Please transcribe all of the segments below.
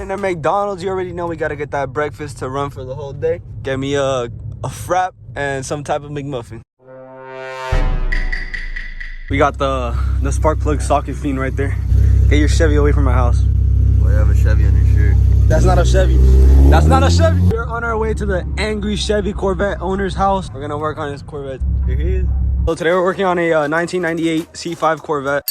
in at McDonald's. You already know we gotta get that breakfast to run for the whole day. Get me a frap and some type of McMuffin. We got the spark plug socket fiend right there. Get your Chevy away from my house. Why you have a Chevy on your shirt? That's not a Chevy. That's not a Chevy. We're on our way to the angry Chevy Corvette owner's house. We're gonna work on his Corvette. Here he is. So today we're working on a 1998 C5 Corvette.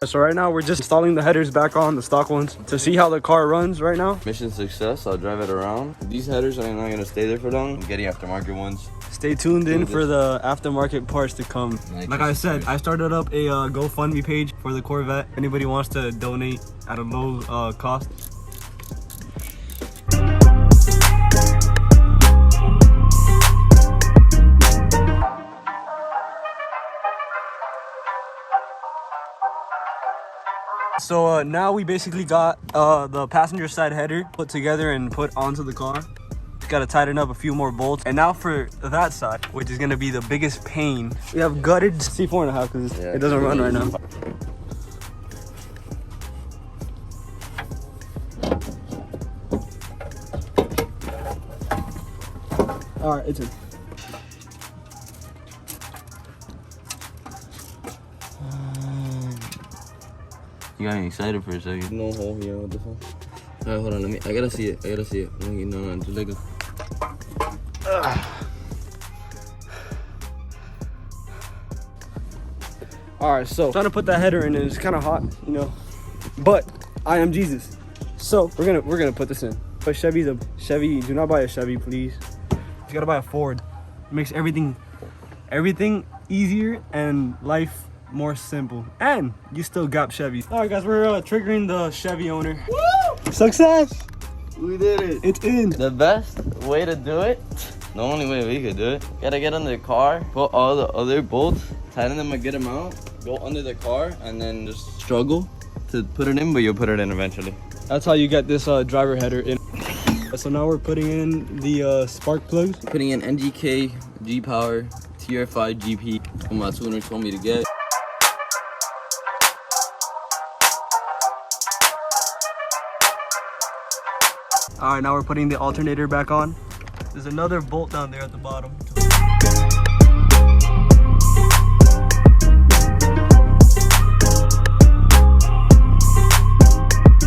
So right now we're just installing the headers back on, the stock ones, to see how the car runs right now. Mission success, I'll drive it around. These headers are not gonna stay there for long. I'm getting aftermarket ones. Stay tuned in for the aftermarket parts to come. Like I said, I started up a GoFundMe page for the Corvette. If anybody wants to donate at a low cost. So now we basically got the passenger side header put together and put onto the car. Got to tighten up a few more bolts. And now for that side, which is going to be the biggest pain, we have gutted C4.5 because it doesn't run right now. All right, it's in. You got me excited for a second. No hole here, what the fuck? Alright, hold on, I gotta see it. No, just let go. Alright, so trying to put that header in and it's kind of hot, you know. But I am Jesus. So we're gonna put this in. But Chevy's a Chevy. Do not buy a Chevy, please. You gotta buy a Ford. It makes everything easier and life more simple, and you still got Chevy. All right, guys, we're triggering the Chevy owner. Woo! Success! We did it. It's in. The best way to do it, the only way we could do it, gotta get under the car, put all the other bolts, tighten them a good amount, go under the car, and then just struggle to put it in, but you'll put it in eventually. That's how you get this driver header in. So now we're putting in the spark plugs. Putting in NGK, G-Power, TR5 GP, what my tuner told me to get. All right, now we're putting the alternator back on. There's another bolt down there at the bottom.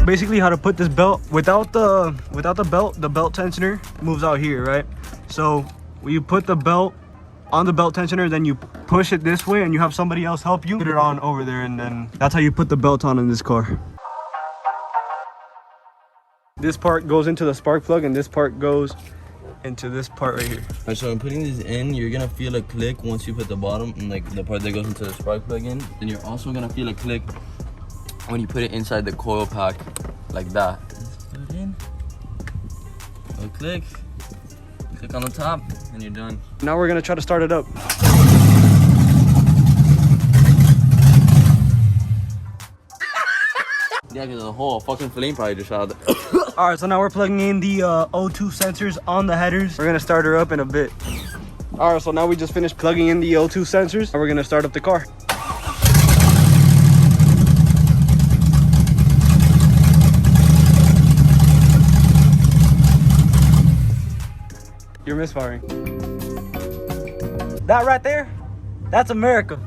Basically how to put this belt without the belt, the belt tensioner moves out here, right? So when you put the belt on the belt tensioner, then you push it this way and you have somebody else help you put it on over there, and then that's how you put the belt on in this car. This part goes into the spark plug and this part goes into this part right here. Alright, so I'm putting this in, you're gonna feel a click once you put the bottom, and like the part that goes into the spark plug in. Then you're also gonna feel a click when you put it inside the coil pack, like that. Just put it in, a click on the top, and you're done. Now we're gonna try to start it up. Yeah, because the whole fucking flame probably just shot. All right, so now we're plugging in the O2 sensors on the headers. We're gonna start her up in a bit. All right, so now we just finished plugging in the O2 sensors and we're gonna start up the car. You're misfiring. That right there, that's America.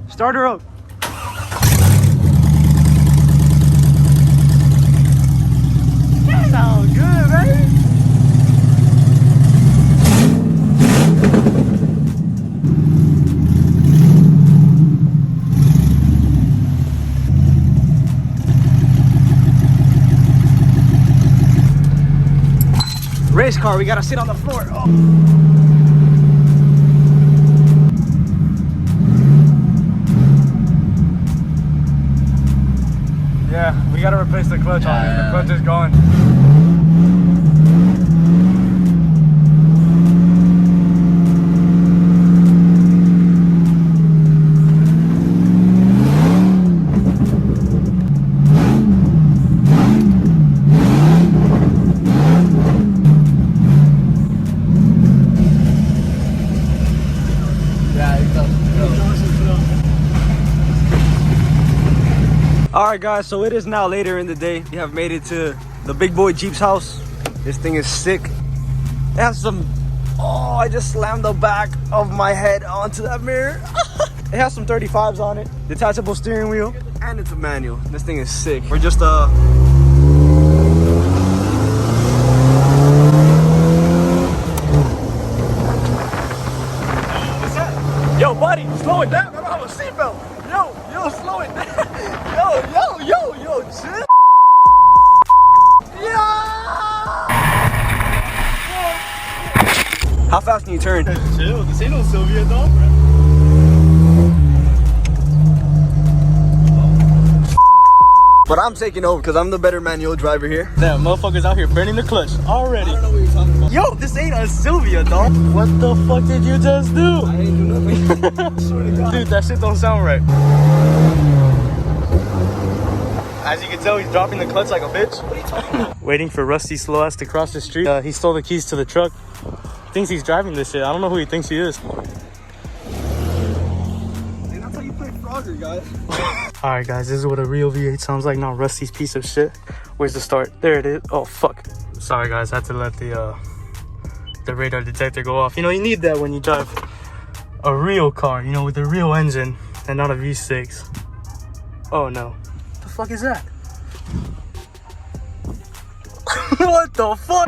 Start her up. Sounds good, baby. Race car, we gotta sit on the floor. Oh. Yeah, we gotta replace the clutch on it. The clutch is gone. All right, guys, so it is now later in the day. We have made it to the big boy Jeep's house. This thing is sick. It has some, oh, I just slammed the back of my head onto that mirror. It has some 35s on it, detachable steering wheel, and it's a manual. This thing is sick. We're just Yo, buddy, slow it down. I don't have a seatbelt. Yo, slow it down. Yo, chill. Yeah. How fast can you turn? Chill, this ain't no Sylvia though. But I'm taking over because I'm the better manual driver here. Damn, motherfuckers out here burning the clutch already. I don't know what you're talking about. Yo, this ain't a Sylvia, dog. What the fuck did you just do? I ain't do nothing. Dude, that shit don't sound right. As you can tell, he's dropping the clutch like a bitch. What are you talking about? Waiting for Rusty Slow Ass to cross the street. He stole the keys to the truck. Thinks he's driving this shit. I don't know who he thinks he is. And that's how you play Frogger, guys. Alright guys, this is what a real V8 sounds like, not Rusty's piece of shit. Where's the start? There it is. Oh fuck. Sorry guys, I had to let the radar detector go off. You know, you need that when you drive a real car, you know, with a real engine and not a V6. Oh no. What the fuck is that? What the fuck?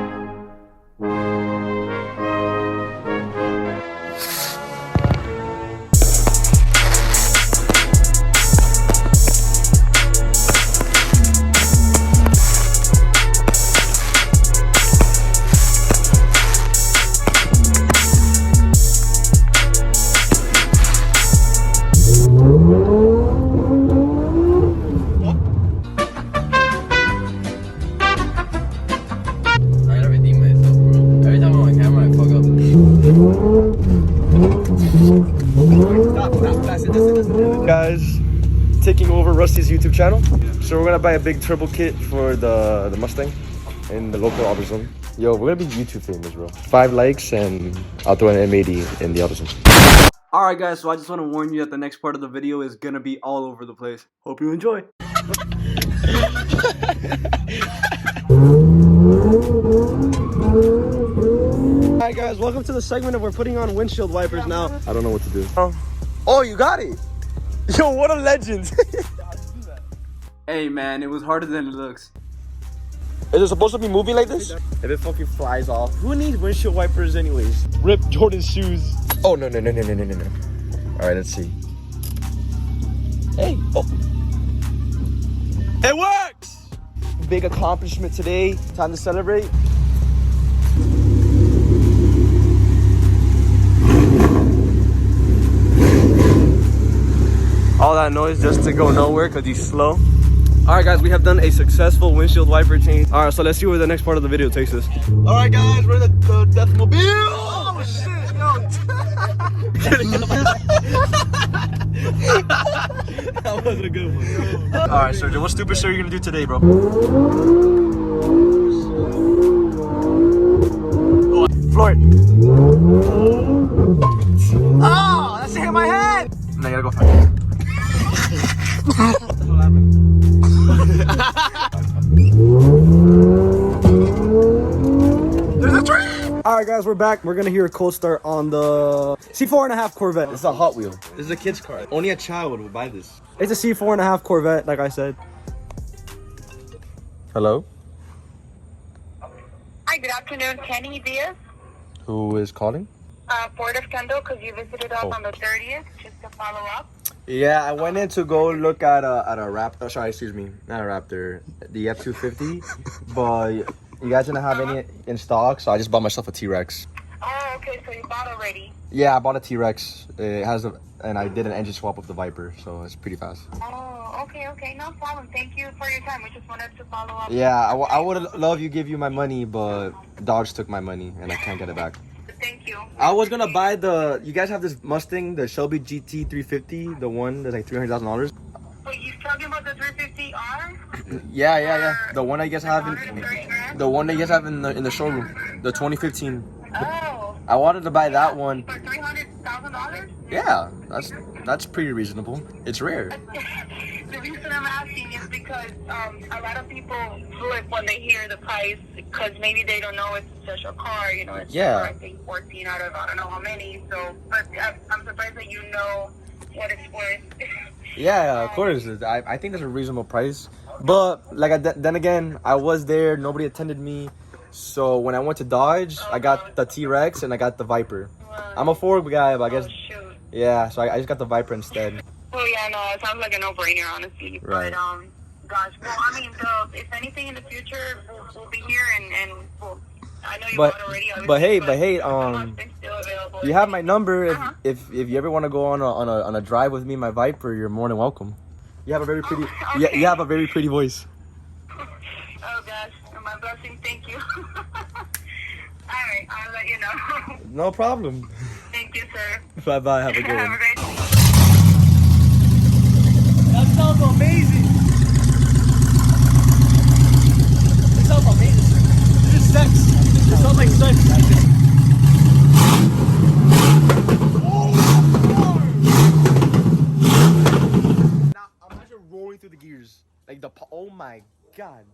Guys, taking over Rusty's YouTube channel. So we're gonna buy a big turbo kit for the Mustang in the local AutoZone. Yo, we're gonna be YouTube famous, bro. 5 likes and I'll throw an M80 in the AutoZone. Alright guys, so I just want to warn you that the next part of the video is gonna be all over the place. Hope you enjoy. Alright guys, welcome to the segment of we're putting on windshield wipers now. I don't know what to do. Oh, you got it! Yo, what a legend! Hey man, it was harder than it looks. Is it supposed to be moving like this? If it fucking flies off. Who needs windshield wipers anyways? Rip Jordan's shoes. Oh, no. Alright, let's see. Hey, oh. It works! Big accomplishment today. Time to celebrate. All that noise just to go nowhere because he's slow. Alright guys, we have done a successful windshield wiper change. Alright, so let's see where the next part of the video takes us. Alright guys, we're in the Deathmobile! Oh shit, yo! That was a good one. Alright Sergio, what stupid shit are you gonna do today, bro? Floor it. Oh, that shit hit my head! Now you gotta go find it. There's a tree! Alright guys, we're back. We're gonna hear a cold start on the C4.5 Corvette. It's a Hot Wheel. This is a kid's car. Only a child would buy this. It's a C4.5 Corvette, like I said. Hello? Hi, good afternoon. Kenny Diaz, Who is calling? Port of Kendall, because you visited us on the 30th, just to follow up. Yeah, I went in to go look at a Raptor. Sorry, excuse me, not a Raptor, the F250. But you guys didn't have any in stock, so I just bought myself a T-Rex. Oh, okay, so you bought already. Yeah, I bought a T-Rex. It has and I did an engine swap with the Viper, so it's pretty fast. Oh, okay, no problem. Thank you for your time. We just wanted to follow up. Yeah, I would love you give you my money, but Dodge took my money and I can't get it back. Thank you. I was gonna buy you guys have this Mustang, the Shelby GT 350, the one that's like $300,000. So you're talking about the 350R? Yeah. The one that you guys have in the showroom, the 2015. Oh. I wanted to buy that one. For $300,000? Yeah, that's pretty reasonable. It's rare. The reason I'm asking asking is because a lot of people flip when they hear the price because maybe they don't know it's a special car. You know, it's I think 14 out of I don't know how many. So, but I'm surprised that you know what it's worth. Yeah, of course. I think that's a reasonable price. But like then again, I was there. Nobody attended me. So when I went to Dodge, I got the T-Rex and I got the Viper. I'm a Ford guy, but I guess yeah. So I just got the Viper instead. Oh yeah, no, it sounds like a no-brainer, honestly. Right. But gosh, well, I mean, if anything in the future, we'll be here, and well, I know you bought already. But hey, Mustang's still available. you have my number. If you ever want to go on a drive with me, my Viper, you're more than welcome. You have a very pretty you have a very pretty voice. Oh gosh, my blessing. Thank you. All right, I'll let you know. No problem. Thank you, sir. Bye bye. Have a good Have a one. great day. That sounds amazing. It sounds amazing. This is sex. It sounds like sex. Now imagine rolling through the gears. Like oh my god.